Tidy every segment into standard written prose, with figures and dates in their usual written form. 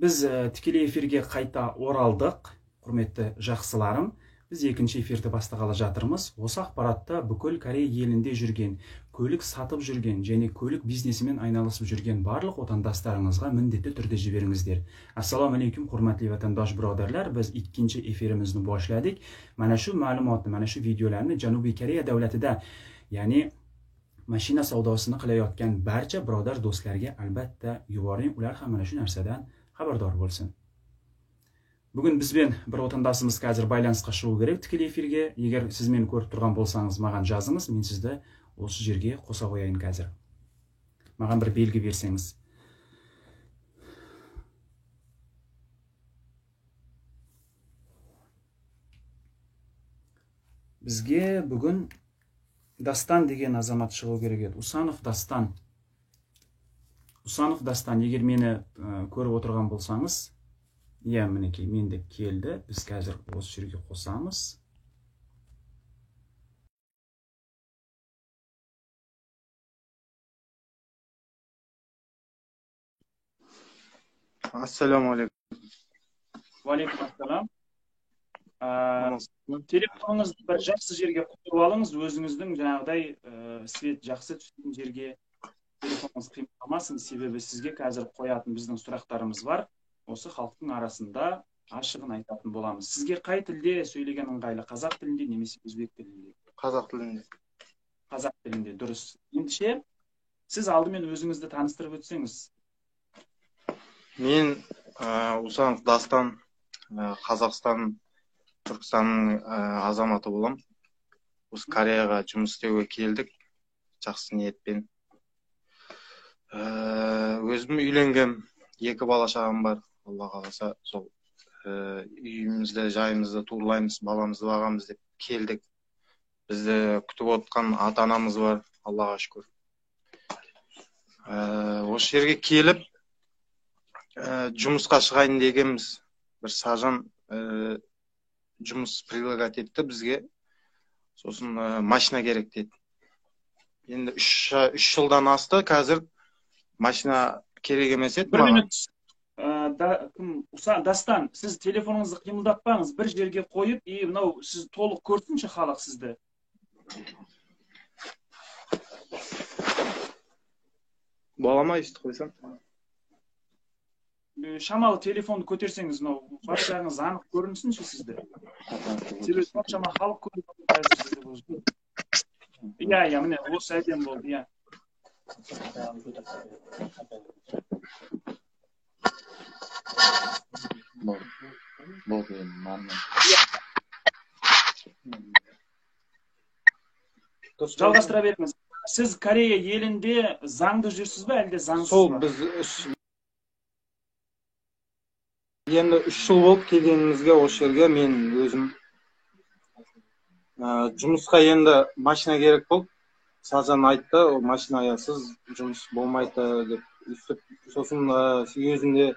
Біз тікелей эфирге қайта оралдық, құрметті жақсыларым. Біз екінші эфирді бастағалы жатырмыз. Осы ақпаратта бүкіл Корея елінде жүрген, көлік сатып жүрген және көлік бизнесімен айналысып жүрген барлық отандастарыңызға міндетті түрде жіберіңіздер. Ассаламалейкум, құрметті ватандаш birodarlar. Biz ikkinchi efirimizni boshladik. Mana shu ma'lumotni, mana shu videolarni Janubiy Koreya davlatida, ya'ni mashina savdosini qilayotgan barcha birodar do'stlarga albatta yuboring. Ular ham mana shu narsadan xabardor bo'lsin. Bugun bizben bir otandasımız hozir baylanışqa шығу керек tікелей эфирге. Егер siz meni ko'rib turgan bo'lsangiz, mаған жазыңыз, men sizді осы жерге qo'sa qo'yayын hozir. Mаған bir belgi bersangiz. Bizge bugun Dastan деген азамат шығу керек еді. Усанов Дастан. Усанов Дастан, егер мені көріп отырған болсаңыз, иә, мінекей, мен де келді. Біз қазір осы жерге қосамыз. Ассаламу алейкум. Уалейкум ассалам. Телефоныңызды бір жақсы жерге қойып алыңыз, өзіңіздің жаңағыдай свет жақсы түсетін жерге телефоныңыз қимылдамасын, себебі сізге қазір қоятын біздің сұрақтарымыз бар. Осы халықтың арасында ашығын айтатын боламыз. Сізге қай тілде сөйлеген ыңғайлы? Қазақ тілінде немесе өзбек тілінде? Қазақ тілінде. Қазақ тілінде, дұрыс. Ендеше сіз алдымен өзіңізді таныстырып өтсеңіз. Мен Усанов Дастан, Қазақстан, Түркістанның азаматы болам. Осы Кореяға жұмыс істеуге келдік, жақсы ниетпен. Өзім үйленгем, 2 бала шағам бар. Алла қаласа, сол үйімізді, жайымызды турлаймыз, баламызды бағамыз деп келдік. Бізді күтіп отқан ата-анамыз бар, Аллаға шүкір. Осы жерге келіп, жұмысқа шығайын дегенбіз. Бір сажан жұмыс предлагать етті бізге. Сосын машина керек деді. Енді 3 жылдан асты, қазір машина керек емес еді. Бір минут. Дастан, сіз телефоныңызды қимылдатпаңыз, бір жерге қойып, мынау сіз толық көрсінші халық сізді. Балама естіп қойсам. Шамалы телефонды көтерсеңіз, бар жағыңыз анық көрінсінші сізді. Себебі шама халық көріп отыр. Иә, міне, осы әдем болды, иә. Жалғастыра беріңіз. Сіз Корея елінде заңды жүрсіз бе, әлде заңсыз ба? Сол біз енді 3 жыл болып келгенімізге осы жерге мен өзім жұмысқа енді машина керек болып, сажан айтты, машина аясыз жұмыс болмайды деп. Сосын өзімде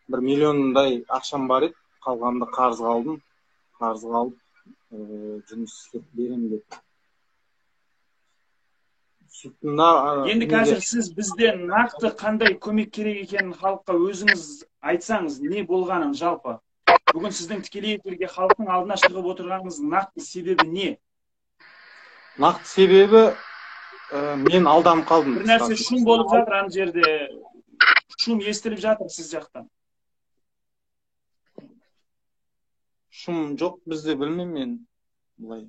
1 миллиондай ақшам бар еді, қалғанды қарызға алдым. Қарызға алып, жұмыс істеп берем деп. Енді қазір сіз бізден нақты қандай көмек керек екенін халыққа өзіңіз айтсаңыз, не болғанын жалпы. Бүгін сіздің тікелей эфирге халықтың алдына шығып отырғаныңыздың нақты себебі не? Нақты себебі мен алданып қалдым. Бір нәрсе шум болып жатыр ана жерде. Шум естіліп жатыр сіз жақтан. Шум жоқ бізде, білмеймін мен. Бұлай.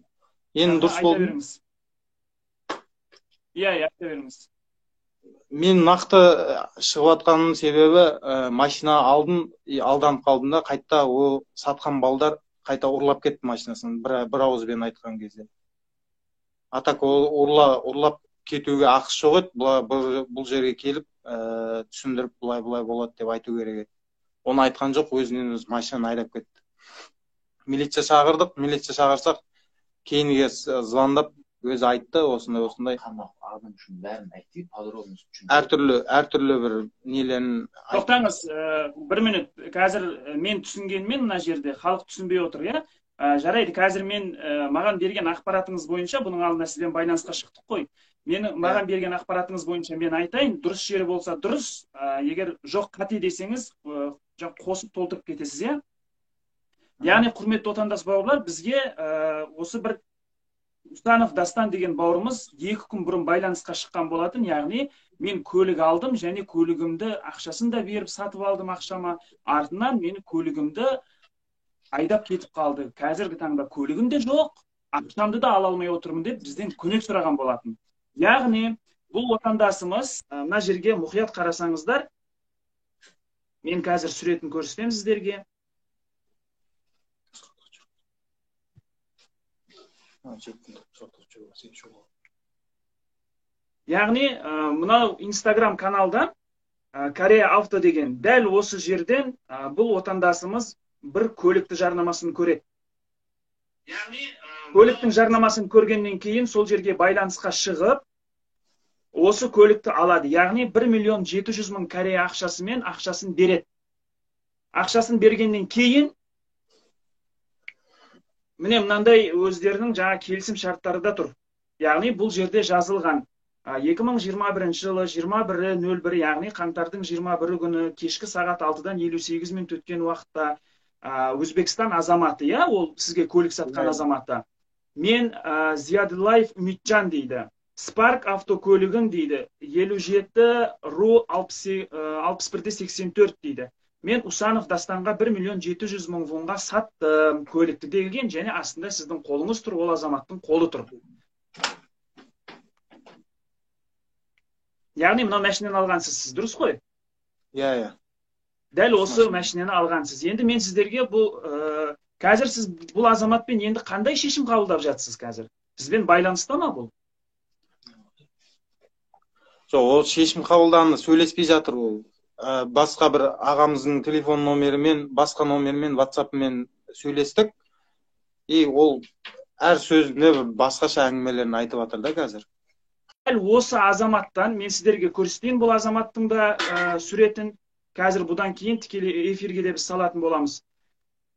Енді дұрыс болды. Иә, айта беріңіз. Мен нақты шығып атқанның себебі машина алдым, алданып қалдым да, қайта о сатқан балдар қайта ұрлап кетті машинасын, бір ауызбен айтқан кезде. Атак ұрлап кетуге ақысы жоқ еді, бұл жерге келіп түсіндіріп бұлай болады деп айту керек еді. Оны айтқан жоқ, өзінен өз машинаны айдап кетті. Милиция шақырдық, милиция шақырсақ, кейінге звондап өзі айтты, осындай. Адам үшін бәрін айтты, подробность үшін. Әртүрлі бір нелерін. Тоқтаңыз, 1 минут. Қазір мен түсінгенмен мына жерде халық түсінбей отыр, иә? Жарайды, қазір маған берген ақпаратыңыз бойынша, бұның алдында сізден байланысқа шықтық қой. Маған берген ақпаратыңыз бойынша мен айтайын, дұрыс жері болса дұрыс, егер жоқ қате десеңіз, қосып толтырып кетесіз, иә? Яғни, құрметті отандас бауырлар, бізге осы бір Установ Дастан деген бауырымыз 2 күн бұрын байланысқа шыққан болатын. Яғни, мен көлік алдым және көлігімді ақшасын да беріп сатып алдым ақшама. Артынан мені көлігімді айдап кетіп қалды. Қазіргі таңда көлігім де жоқ, ақшамды да ала алмай отырмын деп бізден көмек сұраған болатын. Яғни, бұл отандасымыз, мына жерге мұқият қарасаңыздар, мен қазір суретін көрсетемін сіздерге. Яғни, мынау Instagram каналда Корея Авто деген дәл осы жерден бұл отандасымыз бір көлікті жарнамасын көреді. Яғни, көліктің жарнамасын көргеннен кейін сол жерге байланысқа шығып, осы көлікті алады. Яғни, 1.700.000 Корея ақшасымен ақшасын береді. Ақшасын бергеннен кейін, міне мынандай өздерінің жаңа келісім шарттары да тұр. Яғни, бұл жерде жазылған 2021 жылы 21.01, яғни қаңтардың 21 күні кешкі сағат 6-дан 58 минут өткен уақытта Өзбекстан азаматы, иә, ол сізге көлік сатқан азаматы. Мен Зиядуллаев Үмитжан дейді. Spark автокөлігін дейді. 57-61-84 дейді. Мен Усанов Дастанға 1.700.000 вонға саттым көлікті деген, және астында сіздің қолыңыз тұр, ол азаматтың қолы тұр. Яғни, мынау мәшінен алғансыз, сіз дұрыс қой? Иә. Дәл осы мәшінені алғансыз. Енді мен сіздерге қазір сіз бұл азаматпен енді қандай шешім қабылдап жатсыз қазір? Сізбен байланыста ма бұл? Жоқ, ол шешім қабылданды, сөйлеспей жатыр ол. Басқа бір ағамыздың телефон номерімен, басқа номермен, WhatsApp-мен сөйлестік. И ол әр сөзінде басқаша әңгімелерін айтып жатыр да қазір. Дәл осы азаматтан мен сіздерге көрсетейін, бұл азаматтың да суретін қазір бұдан кейін тікелей эфирге де біз салатын боламыз.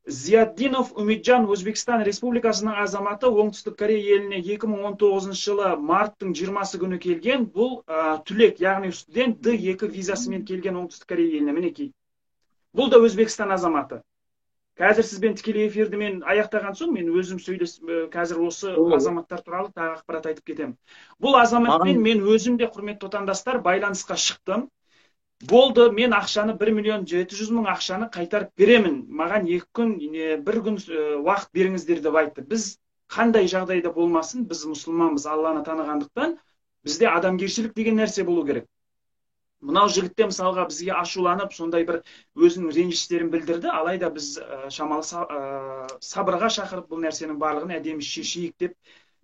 Зияддинов Үмитжан Өзбекстан Республикасының азаматы, Оңтүстік Корея еліне 2019 жылы марттың 20 күні келген. Бұл түлек, яғни студент D2 визасымен келген Оңтүстік Корея еліне, мінекей. Бұл да Өзбекстан азаматы. Қазір сізбен тікелей эфирді мен аяқтаған соң, мен өзім қазір осы азаматтар туралы тағы ақпарат айтып кетемін. Бұл азаматпен мен өзім де, құрметті отандастар, байланысқа шықтым. Болды, мен ақшаны 1.700.000 ақшаны қайтарып беремін. Маған 2 күн, 1 күн уақыт беріңіздер деп айтты. Біз қандай жағдайда болмасын, біз мұсылманбыз, Алланы танығандықтан, бізде адамгершілік деген нәрсе болу керек. Мынау жігітте мысалға бізге ашуланып, сондай бір өзінің ренжістерін білдірді, алайда біз шамалы сабырға шақырып бұл нәрсенің барлығын әдемі шешейік деп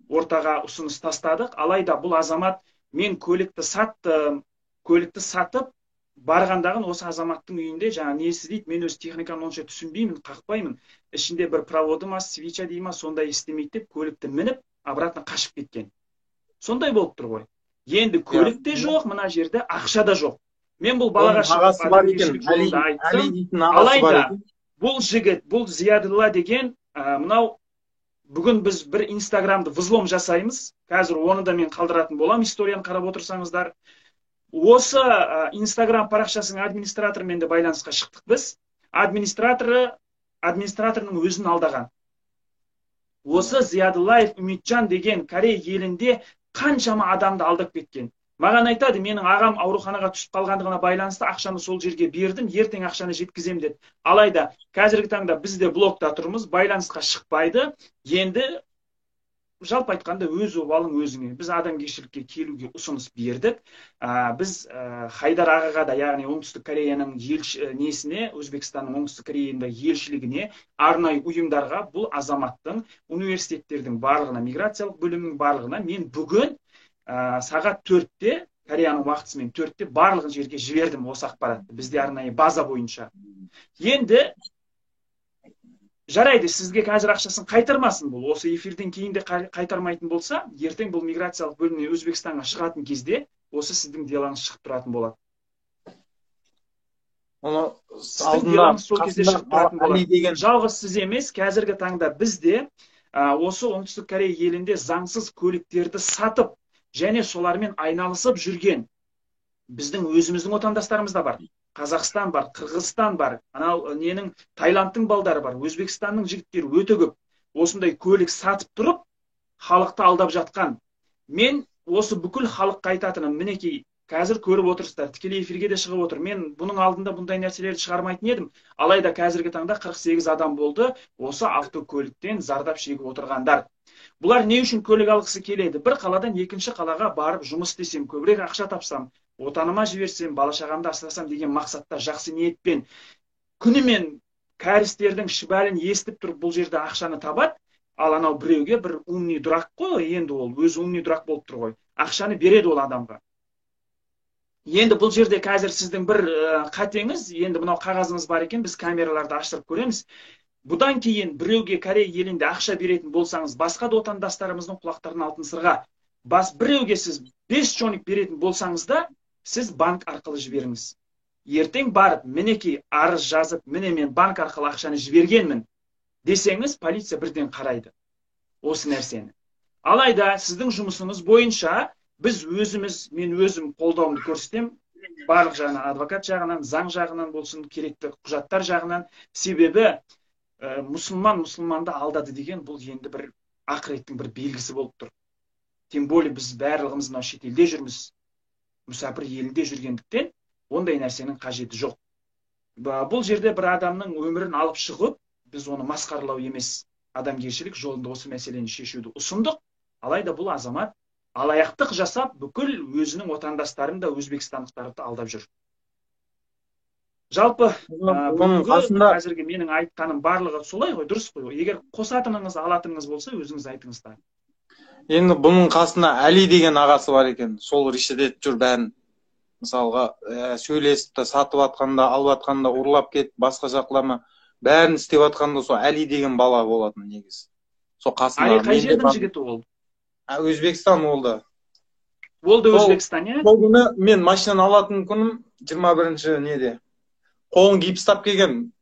ортаға ұсыныс тастадық. Алайда бұл азамат, мен көлікті сатып, барғандағын осы азаматтың үйінде, жаңа несі дейді, мен өз техниканы онша түсінбеймін, қақпаймын. Ішінде бір проводы ма, свеча дей ма, сондай істемейді деп, көлікті мініп, обратно қашып кеткен. Сондай болып тұр ғой. Енді көлік те жоқ, мына жерде ақша да жоқ. Мен бұл балаға шығып адамгершілік жолында айттым. Алайда бұл жігіт, бұл Зиядулла деген, мынау бүгін біз бір Инстаграмды взлом жасаймыз. Қазір оны да мен қалдыратын болам, историяны қарап отырсаңыздар. Осы Инстаграм парақшасының администраторымен де байланысқа шықтық біз. Администраторының өзін алдаған. Осы Зиядуллаев Үмитжан деген Корея елінде қаншама адамды алдап кеткен. Маған айтады, менің ағам ауруханаға түсіп қалғандығына байланысты ақшаны сол жерге бердім, ертең ақшаны жеткізем деді. Алайда қазіргі таңда біз де блокта тұрмыз, байланысқа шықпайды. Енді жалпы айтқанда өз обалың өзіңе. Біз адамгершілікке келуге ұсыныс бердік. Біз Хайдар ағаға да, яғни Оңтүстік Кореяның несіне, Өзбекстанның Оңтүстік Кореяның елшілігіне, арнайы ұйымдарға, бұл азаматтың, университеттердің барлығына, миграциялық бөлімінің барлығына мен бүгін сағат 4-те, Кореяның уақытысымен 4-те барлығын жерге жібердім осы ақпаратты. Бізде арнайы база бойынша. Енді жарайды, сізге қазір ақшасын қайтармасын бұл. Осы эфирден кейін де қайтармайтын болса, ертең бұл миграциялық бөліміне Өзбекстанға шығатын кезде, осы сіздің делаңыз шығып тұратын болады. Сіздің делаңыз сол кезде шығып тұратын болады. Жалғыз сіз емес, қазіргі таңда бізде осы Оңтүстік Корея елінде заңсыз көліктерді сатып, және солармен айналысып жүрген біздің өзіміздің отандастарымыз да бар. Қазақстан бар, Қырғызстан бар, анау ненің Таиландтың балдары бар, Өзбекстанның жігіттері өте көп. Осындай көлік сатып тұрып, халықты алдап жатқан. Мен осы бүкіл халыққа айтатыным, мінекей, қазір көріп отырсыздар, тікелей эфирге де шығып отыр. Мен бұның алдында бұндай нәрселерді шығармайтын едім. Алайда қазіргі таңда 48 адам болды осы автокөліктен зардап шегіп отырғандар. Бұлар не үшін көлік алғысы келеді? Бір қаладан екінші қалаға барып жұмыс істесем, көбірек ақша тапсам, отаныма жіберсем, бала шағамды асырасам деген мақсатта, жақсы ниетпен, күнімен кәрістердің шібәлін естіп тұрып бұл жерде ақшаны табады. Ал анау біреуге бір умный дурак қой, енді ол өзі умный дурак болып тұр ғой. Ақшаны береді ол адамға. Енді бұл жерде қазір сіздің бір қатеңіз, енді мынау қағазыңыз бар екен, біз камераларды аштырып көреміз. Бұдан кейін біреуге Корея елінде ақша беретін болсаңыз, басқа да отандастарымыздың құлақтарын алтын сырға, біреуге сіз 5 чоник беретін болсаңыз да, сіз банк арқылы жіберіңіз. Ертең барып, мінекей арыз жазып, міне мен банк арқылы ақшаны жібергенмін десеңіз, полиция бірден қарайды осы нәрсені. Алайда сіздің жұмысыңыз бойынша біз мен өзім қолдауымды көрсетем, барлық жағынан, адвокат жағынан, заң жағынан болсын, керекті құжаттар жағынан. Себебі мұсылманды алдады деген бұл енді бір ақыреттің бір белгісі болып тұр. Тем более біз барлығымыз мынау шетелде жүрміз, мұсапір елінде жүргендіктен ондай нәрсенің қажеті жоқ. Бұл жерде бір адамның өмірін алып шығып, біз оны масқаралау емес, адамгершілік жолында осы мәселені шешуді ұсындық. Алайда бұл азамат алаяқтық жасап, бүкіл өзінің отандастарын да, өзбекстандықтарды алдап жүр. Жалпы, қазіргі менің айтқаным барлығы солай ғой, дұрыс қой. Егер қосатыныңыз, алатыныңыз болса, өзіңіз айтыңыздар. Енді бұның қасында Әли деген ағасы бар екен. Сол решетет жүр бәрін. Мысалға, сөйлесіп, сатып атқанда, алып атқанда, ұрлап кетіп, басқа жақлама бәрін істеп атқанда, сол Әли деген бала болатын негіз. Сол қасында. Әли қай жердің жігіті ол? Өзбекстан олды. Олды Өзбекстан, е? Сол күні мен машинаны алатын күнім 21-ші неде. Қолын гипстап келген,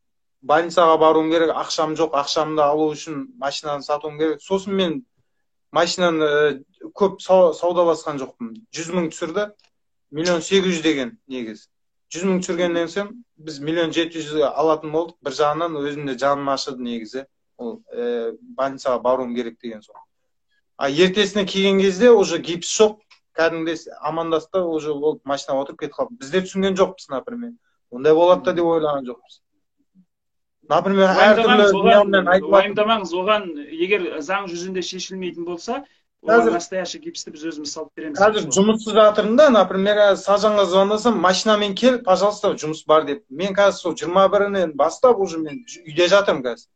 больницаға баруым керек, ақшам жоқ, ақшамды алу үшін машинаны сатуым керек. Сосын мен машинаны көп саудаласқан жоқпын. 100 мың түсірді, 1.800.000 деген негіз. 100 мың түсіргеннен соң біз 1.700.000 алатын болдық. Bir жағынан өзімде жаным ашыды негізі. Ол больницаға баруым керек деген соң. Ертесіне келген кезде уже гипс жоқ, кәдімгідей амандасты, уже ол машинаға отырып кетіп қалды. Біздер түсінген жоқпыз, например. Ондай болады да деп ойлаған жоқпыз. Например, әртүрлі уайымдамаңыз, оған егер заң жүзінде шешілмейтін болса, оған настоящий гипсті біз өзіміз салып береміз. Қазір жұмыссыз жатырмын да, например, Сажанға звондасам, машинамен кел, пожалуйста, жұмыс бар деп. Мен қазір сол 21-нен бастап уже мен үйде жатырмын қазір.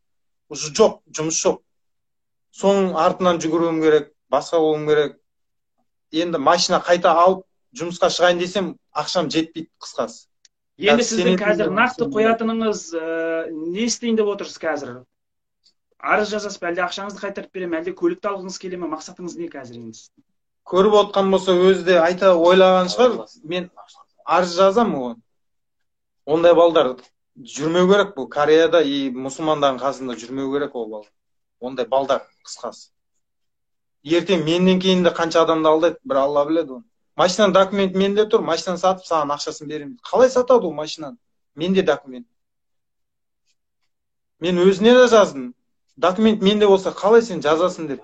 Уже жоқ, жұмыс жоқ. Соның артынан жүгіруім керек, басқа болуым керек. Енді машина қайта алып, жұмысқа шығайын десем, ақшам жетпейді қысқасы. Енді сіздің қазір нақты қоятыныңыз не істейін деп отырсыз қазір? Арыз жазасыз ба, әлде ақшаңызды қайтарып берем, әлде көлікті алғыңыз келе ме? Мақсатыңыз не қазір енді? Көріп отқан болса өзі де айта ойлаған шығар, мен арыз жазам оған. Ондай балдар жүрмеу керек, бұл Кореяда и мұсылмандардың қасында жүрмеу керек ол балдар. Ондай балдар қысқасы. Ертең менен кейін де қанша адамды алдайды, бір Алла біледі оны. Машинаның документ менде тұр, машинаны сатып, саған ақшасын беремін. Қалай сатады ол машинаны? Менде документ. Мен өзіне де жаздым. Документ менде болса, қалай сен жазасың деп.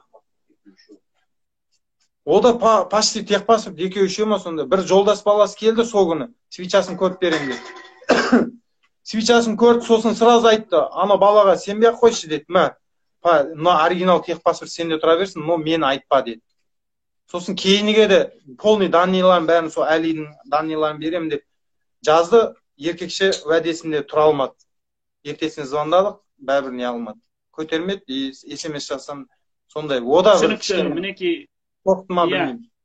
О да почти техпаспорт екеу-үшеу ма сонда. Бір жолдас баласы келді сол күні. Свечасын көріп берем деп. Свечасын көрді, сосын сразу айтты. Ана балаға сенбей ақ қойшы деді. Мына оригинал техпаспорт сенде тұра берсін, но мені айтпа деді. Сосын кейініге де полный данныйларын бәрін сол Әлидің данныйларын берем деп жазды. Еркекше уәдесінде тұра алмады. Ертесіне звондадық, бәрібір не алмады. Көтермеді, SMS жасам сондай. Ода мінекей,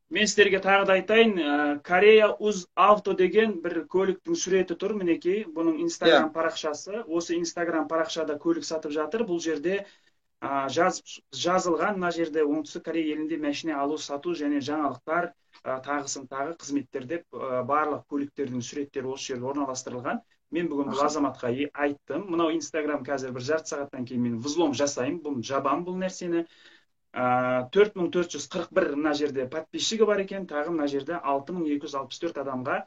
мен сіздерге тағы да айтайын, Корея Уз Авто деген бір көліктің суреті тұр, мінекей, бұның Instagram парақшасы. Осы Instagram парақшада көлік сатып жатыр. Бұл жерде жазылған, мына жерде оңтүстік Корея елінде машина алу, сату және жаңалықтар, тағысын тағы қызметтер деп барлық көліктердің суреттері осы жерде орналастырылған. Мен бүгін бұл азаматқа айттым. Мынау Instagram қазір бір жарты сағаттан кейін мен взлом жасаймын, бұл жабам бұл нәрсені. 4441 мына жерде подписчигі бар екен, тағы мына жерде 6264 адамға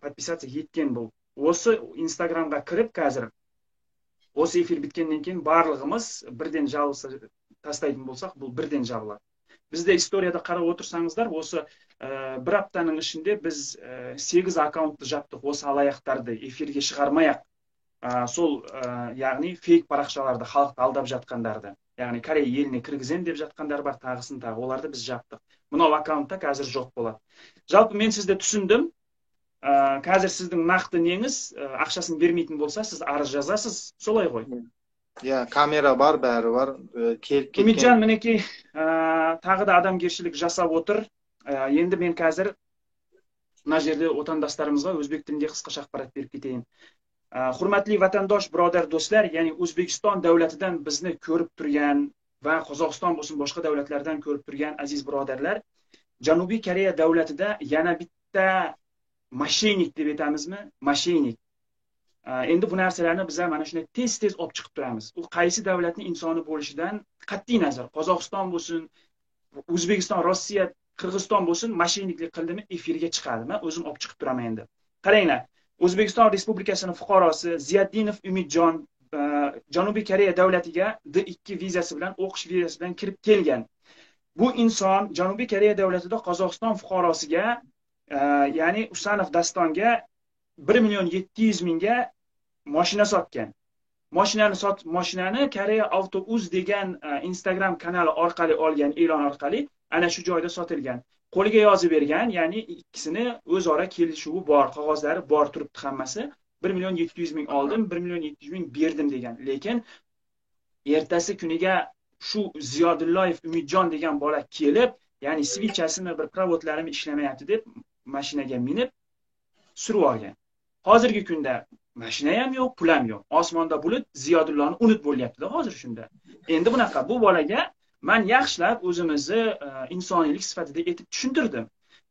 подписация еткен бұл. o'sha Instagramga kirib hozir o'sha efir bitgandan keyin barlig'imiz birden javob tastaydigan bo'lsak, bu birden javob. Bizda istoriyada qarab o'tirsangizlar, o'sha bir haftaning ichida biz 8 akkauntni jopdik, o'sha alayaqlarni efirga chiqarmayak. Sol ya'ni fake paraqchalarda xalqni aldab жатқандарды, ya'ni Koreya eline kirgizem deb жатқандар бар, tag'isin tag'i, ularni biz jopdik. Bunov akkauntda hozir yo'q bo'ladi. Жалпы men sizda tushundim. Hozir sizning naqdi nеңiz, ақшасын bermaydigan bo'lsa, siz arz yozasiz, solay qo'y. Kamera бар, bari бар. Kelib ketgan. Umidjon, meniki tag'i da odamgarchilik жасап o'tir. Endi men hozir mana yerda o'tandoshlarimizga o'zbek tilida qisqacha axborot berib ketayin. Hurmatli vatandosh, birodar, do'stlar, ya'ni O'zbekiston davlatidan bizni ko'rib turgan va Qozog'iston bo'lsin, boshqa davlatlardan ko'rib turgan aziz birodarlar, Janubiy Koreya davlatida yana bitta masheynik deb aytamizmi? Masheynik. Endi bu narsalarni biz mana shunday tez-tez olib chiqib turamiz. U qaysi davlatning insoni bo'lishidan qat'iy nazar, Qozog'iston bo'lsin, O'zbekiston, Rossiya, Qirg'iziston bo'lsin, masheyniklik qildimi, efirga chiqadi. Men o'zim olib chiqib turaman endi. Qaranglar, O'zbekiston Respublikasining fuqarosi Ziyaddinov Umidjon Janubiy Koreya davlatiga D2 vizasi bilan, o'qish vizasi bilan kirib kelgan. Bu inson Janubiy Koreya davlatida Qozog'iston fuqarosiga, ya'ni Usanov Dastonga 1.700.000 ga mashina sotgan. Mashinani Koreya Auto.uz degan Instagram kanali orqali olgan, e'lon orqali ana shu joyda sotilgan. Qo'liga yozib bergan, ya'ni ikkisini o'zaro kelishuvi bor, qog'ozlari bor turibdi hammasi. 1.700.000 oldim, 1.700.000 berdim degan. Lekin ertasi kuniga shu Ziyodullayev Umidjon degan bola kelib, ya'ni svichasini bir provodlarim ishlamayapti deb mashinaga minib surib olgan. Hozirgi kunda mashina ham yo'q, pul ham yo'q. Osmonda bulut, Ziyodullohni unut bo'lyapti-da hozir shunda. Endi bunaqa bu bolaga men yaxshilab o'zimizni insoniylik sifatida etib tushuntirdim.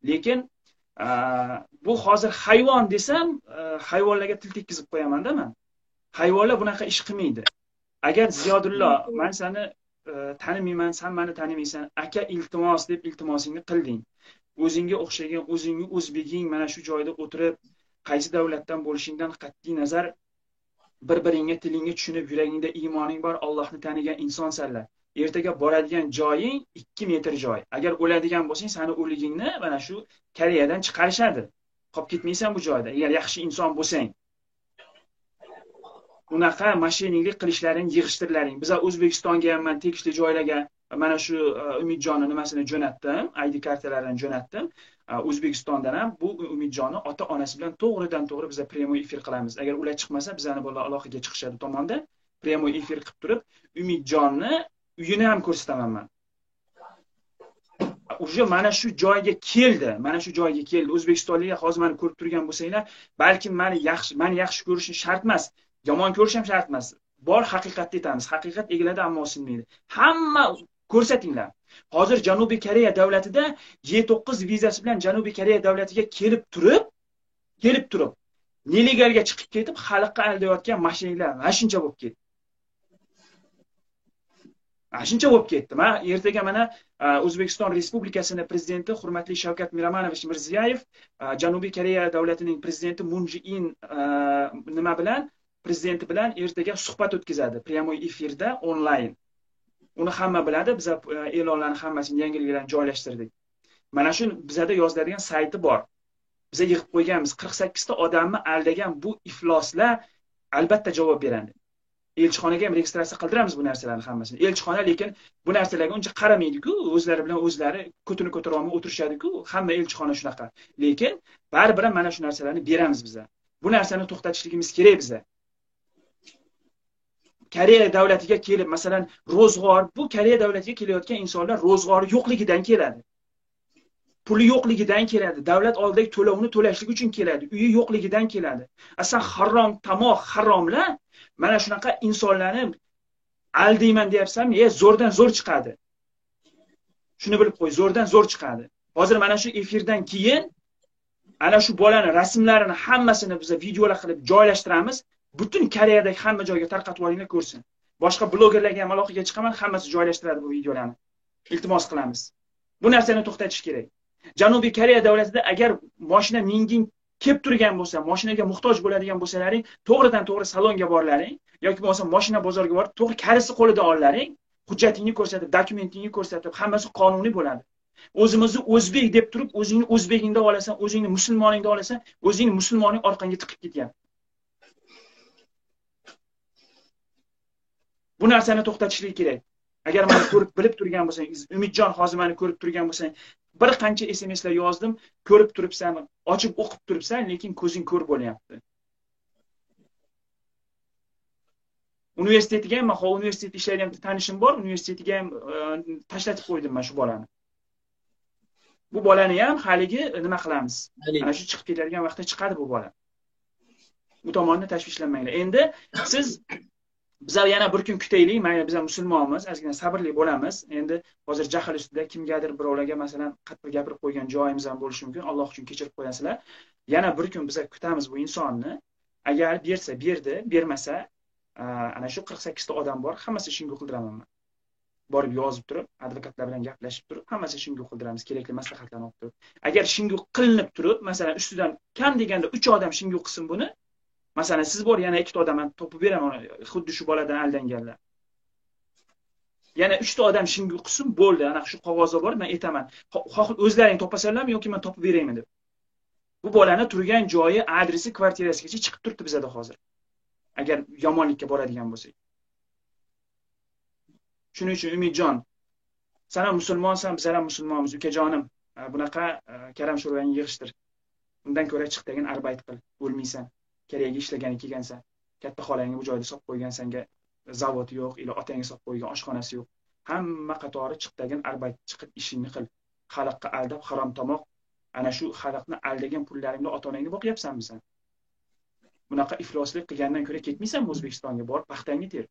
Lekin bu hozir hayvon desam, hayvonlarga til tekkizib qo'yaman-da men. Hayvonlar bunaqa ish qilmaydi. Agar Ziyodullo, men seni tanimayman, sen meni tanimaysan, aka iltimos deb iltimosingni qilding. O'zingga o'xshagan, o'zingni o'zbeging mana shu joyda o'tirib, qaysi davlatdan bo'lishingdan qat'iy nazar bir-biringga tilingga tushunib, yuragingda iymoning bor, Allohni tanigan insonsanlar. Ertaga boradigan joying 2 metr joy. Agar o'ladigan bo'lsang, seni o'ligingni mana shu Koreyadan chiqarishadi. Qolib ketmaysan bu joyda. Agar yaxshi inson bo'lsang. Unaqa mashininglik qilishlaring, yig'ishtirlaring. Biz O'zbekistonga ham men tegishli joylarga mana shu Umidjonni nimasini jo'natdim, ID kartalarini jo'natdim. O'zbekistondan ham bu Umidjonni ota-onasi bilan to'g'ridan-to'g'ri biz premyoy efir qilamiz. Agar ular chiqmasa, bizani bolalar aloqaga chiqishadi tomonda. Premyoy efir qilib turib, Umidjonni uyini ham ko'rsataman men. Uje mana shu joyga keldi. Mana shu joyga keldi. O'zbekistonliklar hozir meni ko'rib turgan bo'lsanglar, balki meni yaxshi ko'rishing shart emas, yomon ko'rish ham shart emas. Bor haqiqatni aytamiz. Haqiqat egiladi, ammo sinmaydi. Hamma ko'rsatinglar. Hozir Janubiy Koreya davlatida Y9 vizasi bilan Janubiy Koreya davlatiga kelib turib, nelegalga chiqib ketib, xalqqa aldayotgan mashinalar mana shuncha bo'lib ketdi. Shuncha bo'lib ketdi. Men ertaga mana O'zbekiston Respublikasining prezidenti hurmatli Shavkat Miromonovich Mirziyoyev Janubiy Koreya davlatining prezidenti Moon Jae-in prezidenti bilan ertaga suhbat o'tkazadi, premyoy efirda onlayn. Uni hamma biladi, biz e'lonlarni hammasini yangiliklarni joylashtirdik. Mana shu bizada yoziladigan sayti bor. Biz yig'ib qo'yganmiz, 48 ta odamni aldagan bu ifloslar albatta javob beradi. Elchixonaga ham registratsiya qildiramiz bu narsalarni hammasini. Elchixona lekin bu narsalarga uncha qaramaydi-ku, o'zlari bilan o'zlari ko'tini ko'tara olmay o'tirishadi-ku, hamma elchixona shunaqa. Lekin baribir mana shu narsalarni beramiz biz. Bu narsani to'xtatishligimiz kerak biz. Koreya davlatiga kelib, masalan, ro'zg'or, bu Koreya davlatiga kelayotgan insonlar ro'zg'ori yo'qligidan keladi. Puli yo'qligidan keladi. Davlat oldidagi to'lovni to'lashlik uchun keladi. Uyi yo'qligidan keladi. Asan harom, tamoq, haromlar mana shunaqa insonlarni aldayman deyapsam, zo'rdan zo'r chiqadi. Shuni bilib qo'y, zo'rdan zo'r chiqadi. Hozir mana shu efirdan keyin ana shu bolaning rasmlarini hammasini biz videolar qilib joylashtiramiz. Butun Koreyadagi hamma joyga tarqatib olinglar ko'rsin. Boshqa blogerlarga ham aloqaga chiqaman, hammasi joylashtiradi bu videolarni. Iltimos qilamiz. Bu narsani to'xtatish kerak. Janubiy Koreya davlatida agar mashina minging kelib turgan bo'lsa, mashinaga muhtoj bo'ladigan bo'lsalaring, to'g'ridan-to'g'ri salonga borlaring yoki bo'lmasa mashina bozorga borib, to'g'ri kalisi qo'lida ollaring, hujjatingni ko'rsatib, dokumentingni ko'rsatib, hammasi qonuniy bo'ladi. O'zimizni o'zbek deb turib, o'zingni o'zbegingda olasan, o'zingni musulmoningda olasan, o'zingni musulmoning orqangga tiqib ketgan. Bu narsani to'xtatishlik kerak. Agar meni ko'rib bilib turgan bo'lsangiz, Umidjon hozir meni ko'rib turgan bo'lsang, bir qancha SMSlar yozdim, ko'rib turibsan, ochib o'qib turibsan, lekin ko'zing ko'r bo'lyapti. Universitetiga ham, universitetda ishlaydigan tanishim bor, universitetiga ham tashlatib qo'ydim men shu bolani. Bu bolani ham haligi nima qilamiz? Ana shu chiqib ketadigan vaqtda chiqadi bu bola. Bu tomonni tashvishlanmanglar. Endi siz bizlar yana bir kun kutaylik, mayli biz musulmonmiz, ozgina sabrli bo'lamiz. Endi hozir jahl ustida kimgadir birovlarga masalan qattiq gapirib qo'ygan joyimiz ham bo'lishi mumkin. Alloh uchun kechirib qo'yasizlar. Yana bir kun biz kutamiz bu insonni. Agar bersa, berdi, bermasa, ana shu 48 ta odam bor, hammasi shunga qildiraman men. Borib yozib turib, advokatlar bilan gaplashib turib, hammasi shunga qildiramiz, kerakli maslahatlarni olib turib. Agar shunga qilinib turib, masalan, ustidan kam deganda 3 odam shunga qilsin buni, masalan, siz bor, yana 2 ta odam topib beraman, xuddi shu boladan aldanganlar. Yana 3 ta odam shunga qilsin, bo'ldi, ana shu qog'ozda bor, men aytaman. O'zlaring topasanlarmi yoki men topib beraymi deb. Bu bolani turgan joyi, adresi, kvartirasigacha chiqib turibdi bizda hozir. Agar yomonlikka boradigan bo'lsak. Shuning uchun Umidjon, sen ham musulmonsan, biz ham musulmonmiz, ukajonim. Bunaqa karam sho'rvangni yig'ishtir. Undan ko'ra chiqdagin arbait qil, o'lmaysan. Keragiga ishlagani kelgansan. Katta xolangni bu joyda solib qo'ygan, senga zavod yo'q, ila otangga solib qo'ygan oshxonasi yo'q. Hamma qatori chiqdagin arbait chiqib ishingni qil. Xalqqa aldab harom tomoq, ana shu xalqni aldagan pullaringni ota-onangni boqyapsanmi sen? Bunaqa ifloslik qilgandan ko'ra ketmaysanmi O'zbekistonga borib, paxtangni ter.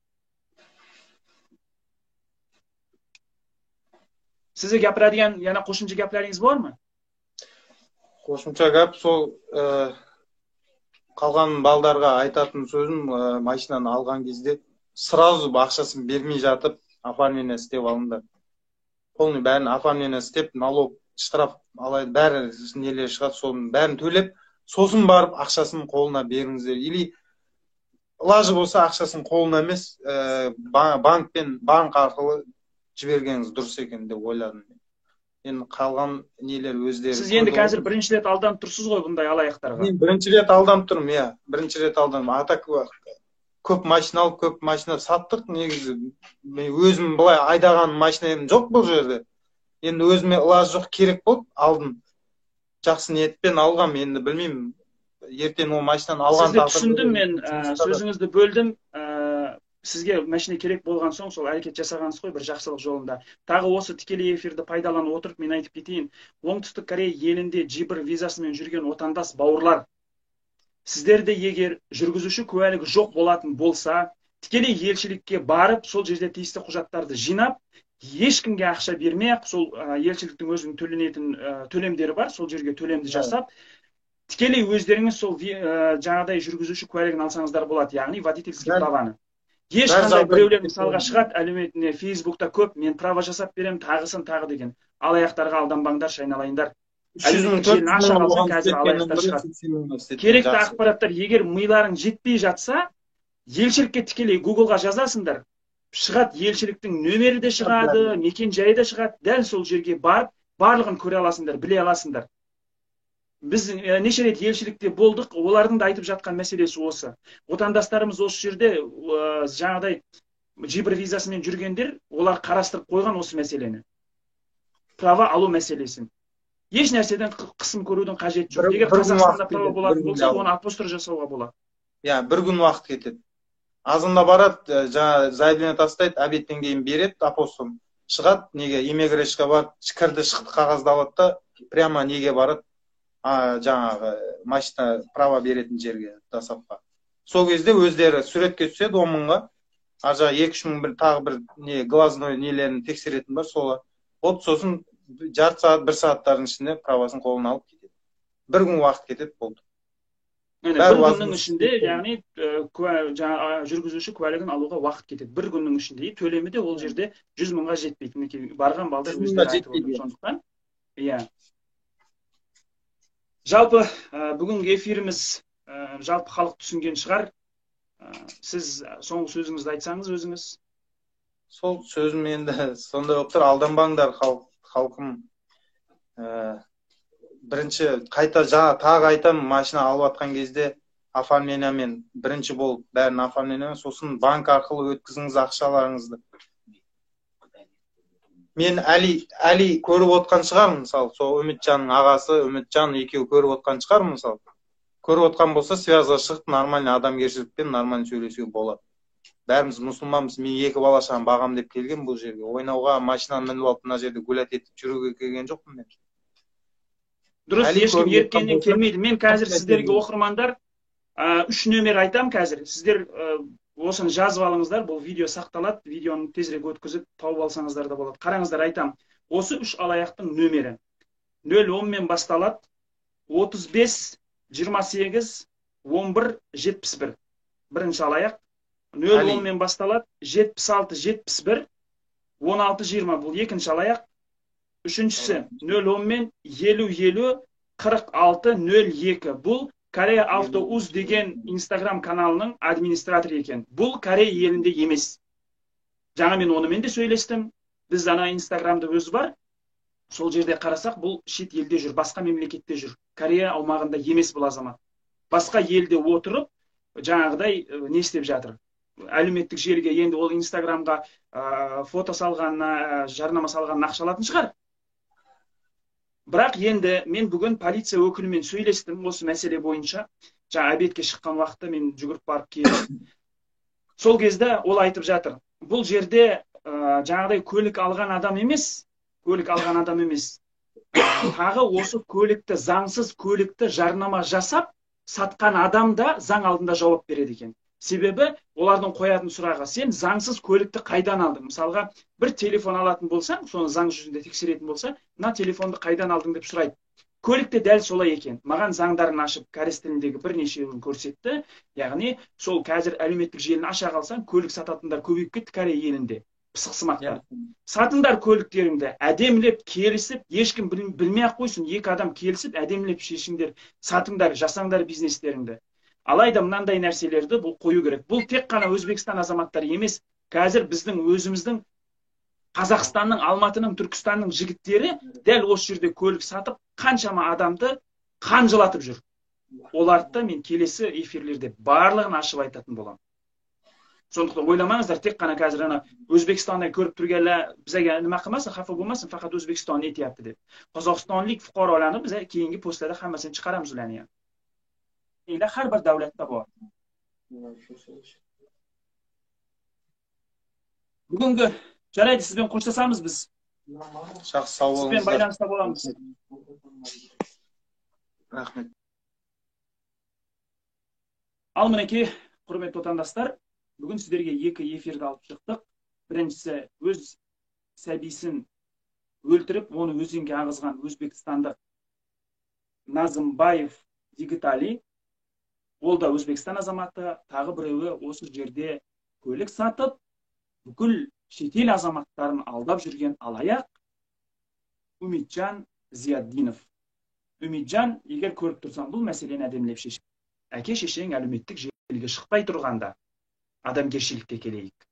Sizni gapiradigan yana qo'shimcha gaplaringiz bormi? Qo'shimcha gap sol qalgan baldarga aytатын сөзім, машинаны алған кезде сразу ақшасын бермей жатып, оформление істеп алыңдар. Полный бәрін оформление істеп, налог, штраф алайды, бәрі нелер шығады, соның бәрін төлеп, сосын барып ақшасын қолына беріңіздер. Или лажы болса ақшасын қолына емес, банк арқылы жібергеніңіз дұрыс екен деп ойладым. Енді қалған нелер өздері. Сіз енді қазір бірінші рет алданып тұрсыз ғой бұндай алаяқтарға? Мен бірінші рет алданып тұрмын, иә. Бірінші рет алданып. Атак көп машина алып, көп машина саттық. Негізі өзім былай айдаған машинам жоқ бұл жерде. Енді өзіме ылажы жоқ, керек болып алдым. Жақсы ниетпен алғам, енді білмеймін. Ертең ол машинаны алған тағдырда. Сізді түсіндім мен, сөзіңізді бөлдім. Сізге машина керек болған соң сол әрекет жасағансыз ғой бір жақсылық жолында. Тағы осы тікелей эфирді пайдаланып отырып мен айтып кетейін. Оңтүстік Корея елінде G1 визасымен жүрген отандас бауырлар, сіздерде егер жүргізуші куәлігі жоқ болатын болса, тікелей елшілікке барып, сол жерде тиісті құжаттарды жинап, ешкімге ақша бермей-ақ, сол елшіліктің өзінің төленетін төлемдері бар, сол жерге төлемді жасап, тікелей өздеріңіз сол жаңадай жүргізуші куәлігін алсаңыздар болады, яғни водительский праваны. Ешқандай біреулер мысалға шығады, әлеуметтік Фейсбукта көп, мен права жасап берем, тағысын тағы деген. Алаяқтарға алданбаңдар, шайналайындар. Керекті ақпараттар, егер миларың жетпей жатса, елшілікке тікелей Google-ға жазасыңдар. Шығады, елшіліктің нөмері де шығады, мекен жайы да шығады, дәл сол жерге барып, барлығын көре аласыңдар, біле аласыңдар. Біз неше рет елшілікте болдық, олардың да айтып жатқан мәселесі осы. Отандастарымыз осы жерде жаңадай G1 визасымен жүргендер, олар қарастырып қойған осы мәселені. Права алу мәселесін. Еш нәрседен қысым көрудің қажеті жоқ. Егер Қазақстанда права болатын болса, оны апостроф жасауға болады. Я, бір күн уақыт кетеді. Азында барады, заявление тастайды, обедтен кейін береді, апостроф. Шығады, неге иммиграцияға барып, кірді, шықты қағазды алады да, прямо неге барады. Жаңағы машина права беретін жерге дасапқа. Сол кезде өздері суретке түседі 10 мыңға. Аржа 2-3 мың тағы бір не глазной нелерін тексеретін бар, сола. От сосын жарты сағат, 1 сағаттардың ішінде правасын қолына алып кетеді. Бір күн уақыт кетеді болды. Bir күннің ішінде, яғни жүргізуші куәлігін алуға уақыт кетеді. Bir күннің ішінде төлемі де ол жерде 100 мыңға жетпейді. Барған балдар өздері айтып отыр. Сондықтан, иә. Жалпы бүгінгі эфиріміз жалпы халық түсінген шығар. Сіз соңғы сөзіңізді айтсаңыз өзіңіз. Сол сөзім енді сондай болып тұр, алданбаңдар халқым. Бірінші қайта тағы айтам, машина алып атқан кезде оформлениемен бірінші болып бәрін оформлениемен, сосын банк арқылы өткізіңіз ақшаларыңызды. Мен Әли көріп отқан шығармын, мысалы, сол Үмітжанның ағасы, Үмітжан екеуі көріп отқан шығармын, мысалы. Көріп отқан болса, связға шығып, нормальный адамгершілікпен нормальный сөйлесуге болады. Бәріміз мұсылманбыз, мен 2 бала-шағам бағам деп келген бұл жерге. Ойнауға, машинаны мініп алып, мына жерде гулять етіп жүруге келген жоқпын мен. Дұрыс, ешкім еркеннен келмейді. Мен қазір сіздерге оқырмандар 3 нөмір айтам қазір. Сіздер осыны жазып алыңыздар, бұл видео сақталады, видеоны тезірек өткізіп тауып алсаңыздар да болады. Қараңыздар, айтам. Осы 3 алаяқтың нөмірі 010 мен басталады, 35 28 11 71. Бірінші алаяқ 010 мен басталады, 76 71 16 20. Бұл екінші алаяқ. Үшіншісі 010 мен 50 50 46 02. Бұл Корея Автоуз деген Инстаграм каналының администраторы екен. Бұл Корея елінде емес. Жаңа мен онымен де сөйлестім. Біз ана Инстаграмда өзі бар. Сол жерде қарасақ, бұл шет елде жүр, басқа мемлекетте жүр. Корея аумағында емес бұл азамат. Басқа елде отырып, жаңағыдай не істеп жатыр. Әлеуметтік желіге енді ол Инстаграмға фото салғанына, жарнама салғанына ақша алатын шығар. Бірақ енді мен бүгін полиция өкілімен сөйлестім осы мәселе бойынша. Жаңа обедке шыққан уақытта мен жүгіріп барып келдім. Сол кезде ол айтып жатыр. Бұл жерде жаңағыдай көлік алған адам емес. Тағы осы көлікті, заңсыз көлікті жарнама жасап, сатқан адам да заң алдында жауап береді екен. Себебі олардың қоятын сұрағы, сен заңсыз көлікті қайдан алдың? Мысалға, бір телефон алатын болсаң, соны заң жүзінде тексеретін болса, мына телефонды қайдан алдың деп сұрайды. Көлікте дәл солай екен. Маған заңдарын ашып, кәріс тіліндегі бірнешеуін көрсетті. Яғни, сол қазір әлеуметтік желіні аша қалсаң, көлік сататындар көбейіп кетті Корея елінде. Пысықсымақтар. Сатыңдар көліктеріңді, әдемілеп келісіп, ешкім білмей-ақ қойсын, 2 адам келісіп, әдемілеп шешіңдер, сатыңдар, жасаңдар бизнестеріңді. Алайда мынандай нәрселерді бұл қою керек. Бұл тек қана Өзбекстан азаматтары емес, қазір біздің өзіміздің Қазақстанның, Алматының, Түркістанның жігіттері дәл осы жерде көлік сатып, қаншама адамды қанжылатып жүр. Оларды мен келесі эфирлерде барлығын ашып айтатын боламын. Сондықтан ойламаңыздар, тек қана қазір ана Өзбекстаннан көріп тұргенлер бізге nima qilmasin, xafa bo'lmasin, faqat O'zbekiston aytyapti deb. Qozog'istonlik fuqarolarni biz keyingi postlarda hammasini chiqaramiz ularni ham. Endi har bir davlatda bor. Bugungi jaraydi, siz bilan qo'shilamiz biz. Жақсы, sağ Siz olыңыздар. bilan baylanışda bo'lamiz. Рахмет. Ал мінекей, құрметті отандастар, бүгін сіздерге 2 эфирді алып шықтық. Біріншісі, өз сәбисін өлтіріп, оны өзенге ағызған өзбекстандық Назымбаев Дигитали. Ол да Өзбекстан азаматы, тағы біреуі осы жерде көлік сатып, бүкіл шетел азаматтарын алдап жүрген алаяқ Үмітжан Зияддинов. Үмітжан, егер көріп тұрсаң, бұл мәселені әдемілеп шешіп. Әке шешең әлеуметтік желіге шықпай тұрғанда адамгершілікке келейік.